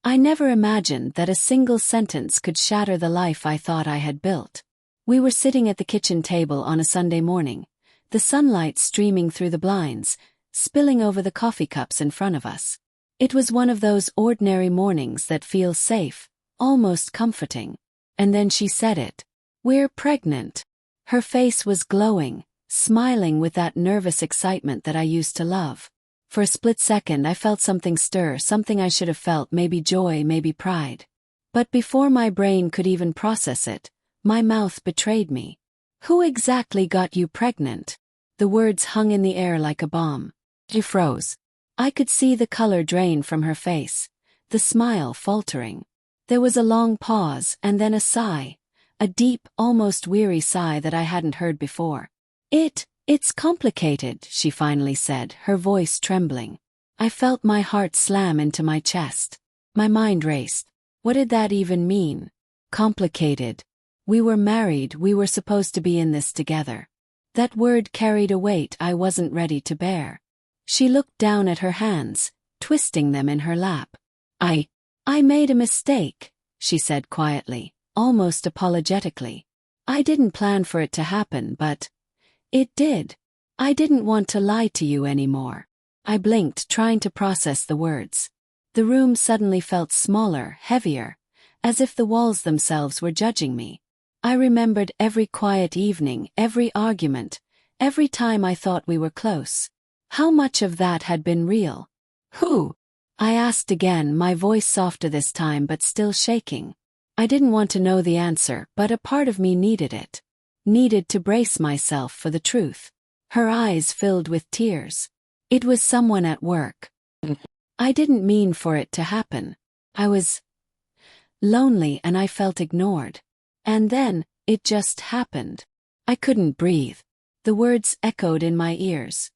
I never imagined that a single sentence could shatter the life I thought I had built. We were sitting at the kitchen table on a Sunday morning, the sunlight streaming through the blinds, spilling over the coffee cups in front of us. It was one of those ordinary mornings that feel safe, almost comforting. And then she said it. "We're pregnant." Her face was glowing, smiling with that nervous excitement that I used to love. For a split second I felt something stir, something I should have felt, maybe joy, maybe pride. But before my brain could even process it, my mouth betrayed me. "Who exactly got you pregnant?" The words hung in the air like a bomb. She froze. I could see the color drain from her face, the smile faltering. There was a long pause and then a sigh, a deep, almost weary sigh that I hadn't heard before. It's complicated," she finally said, her voice trembling. I felt my heart slam into my chest. My mind raced. What did that even mean? Complicated. We were married, we were supposed to be in this together. That word carried a weight I wasn't ready to bear. She looked down at her hands, twisting them in her lap. I made a mistake," she said quietly, almost apologetically. "I didn't plan for it to happen, but it did. I didn't want to lie to you anymore." I blinked, trying to process the words. The room suddenly felt smaller, heavier, as if the walls themselves were judging me. I remembered every quiet evening, every argument, every time I thought we were close. How much of that had been real? "Who?" I asked again, my voice softer this time but still shaking. I didn't want to know the answer, but a part of me needed it. Needed to brace myself for the truth. Her eyes filled with tears. "It was someone at work. I didn't mean for it to happen. I was lonely and I felt ignored. And then, it just happened." I couldn't breathe. The words echoed in my ears.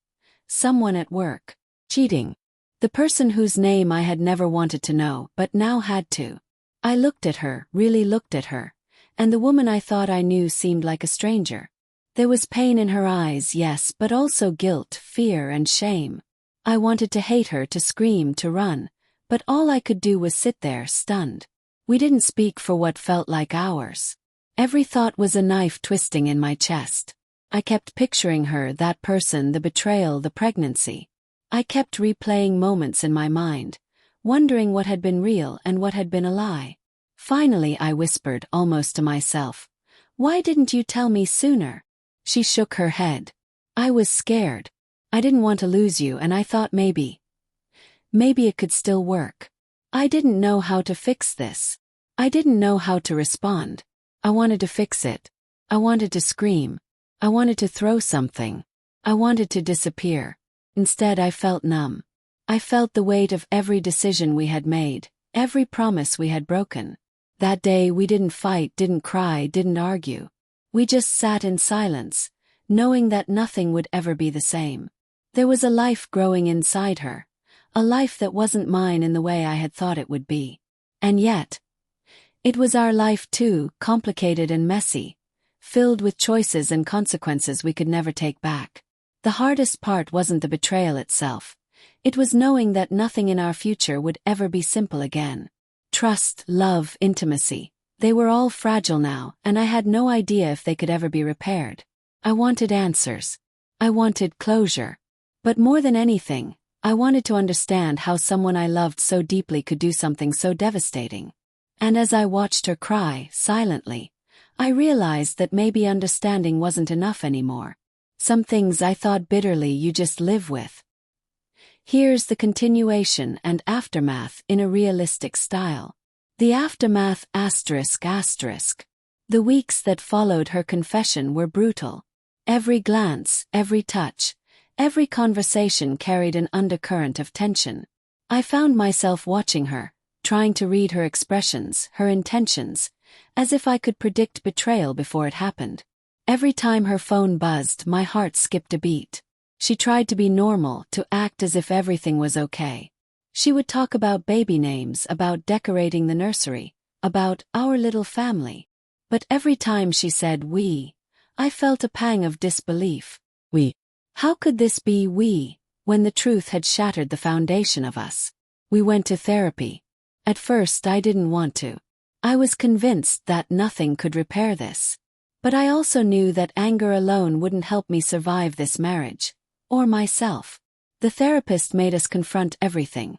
Someone at work. Cheating. The person whose name I had never wanted to know, but now had to. I looked at her, really looked at her, and the woman I thought I knew seemed like a stranger. There was pain in her eyes, yes, but also guilt, fear, and shame. I wanted to hate her, to scream, to run, but all I could do was sit there, stunned. We didn't speak for what felt like hours. Every thought was a knife twisting in my chest. I kept picturing her, that person, the betrayal, the pregnancy. I kept replaying moments in my mind, wondering what had been real and what had been a lie. Finally I whispered, almost to myself, "Why didn't you tell me sooner?" She shook her head. "I was scared. I didn't want to lose you, and I thought maybe it could still work. I didn't know how to fix this. I didn't know how to respond. I wanted to fix it. I wanted to scream. I wanted to throw something. I wanted to disappear. Instead I felt numb. I felt the weight of every decision we had made, every promise we had broken. That day we didn't fight, didn't cry, didn't argue. We just sat in silence, knowing that nothing would ever be the same. There was a life growing inside her, a life that wasn't mine in the way I had thought it would be. And yet, it was our life too, complicated and messy, filled with choices and consequences we could never take back. The hardest part wasn't the betrayal itself. It was knowing that nothing in our future would ever be simple again. Trust, love, intimacy, they were all fragile now, and I had no idea if they could ever be repaired. I wanted answers. I wanted closure. But more than anything, I wanted to understand how someone I loved so deeply could do something so devastating. And as I watched her cry, silently, I realized that maybe understanding wasn't enough anymore. Some things I thought bitterly you just live with. Here's the continuation and aftermath in a realistic style. The aftermath ***. The weeks that followed her confession were brutal. Every glance, every touch, every conversation carried an undercurrent of tension. I found myself watching her, trying to read her expressions, her intentions, as if I could predict betrayal before it happened. Every time her phone buzzed, my heart skipped a beat. She tried to be normal, to act as if everything was okay. She would talk about baby names, about decorating the nursery, about our little family. But every time she said we, I felt a pang of disbelief. We? How could this be we, when the truth had shattered the foundation of us? We went to therapy. At first I didn't want to. I was convinced that nothing could repair this. But I also knew that anger alone wouldn't help me survive this marriage. Or myself. The therapist made us confront everything.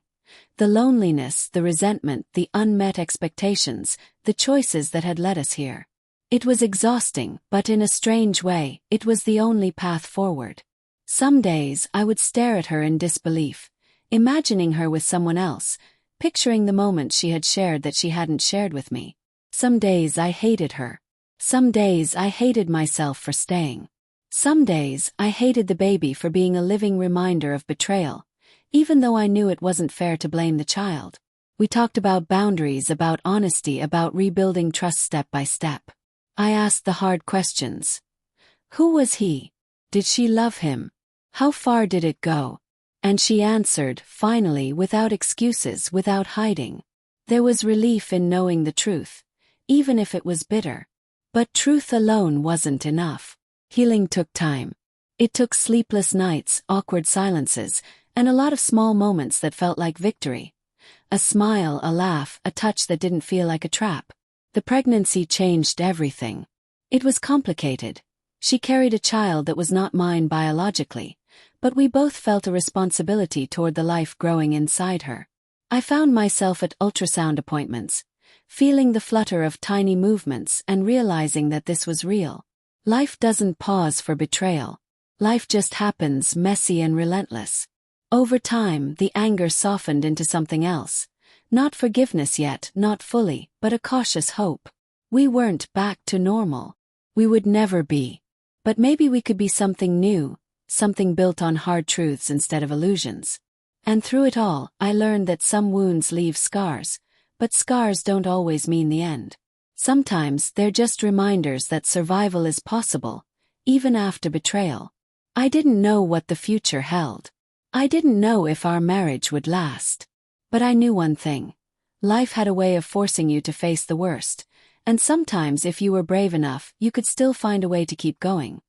The loneliness, the resentment, the unmet expectations, the choices that had led us here. It was exhausting, but in a strange way, it was the only path forward. Some days I would stare at her in disbelief, imagining her with someone else, picturing the moments she had shared that she hadn't shared with me. Some days I hated her. Some days I hated myself for staying. Some days I hated the baby for being a living reminder of betrayal, even though I knew it wasn't fair to blame the child. We talked about boundaries, about honesty, about rebuilding trust step by step. I asked the hard questions. Who was he? Did she love him? How far did it go? And she answered, finally, without excuses, without hiding. There was relief in knowing the truth, even if it was bitter. But truth alone wasn't enough. Healing took time. It took sleepless nights, awkward silences, and a lot of small moments that felt like victory. A smile, a laugh, a touch that didn't feel like a trap. The pregnancy changed everything. It was complicated. She carried a child that was not mine biologically, but we both felt a responsibility toward the life growing inside her. I found myself at ultrasound appointments, feeling the flutter of tiny movements and realizing that this was real. Life doesn't pause for betrayal. Life just happens, messy and relentless. Over time, the anger softened into something else. Not forgiveness yet, not fully, but a cautious hope. We weren't back to normal. We would never be. But maybe we could be something new, something built on hard truths instead of illusions. And through it all, I learned that some wounds leave scars, but scars don't always mean the end. Sometimes they're just reminders that survival is possible, even after betrayal. I didn't know what the future held. I didn't know if our marriage would last. But I knew one thing. Life had a way of forcing you to face the worst, and sometimes if you were brave enough, you could still find a way to keep going.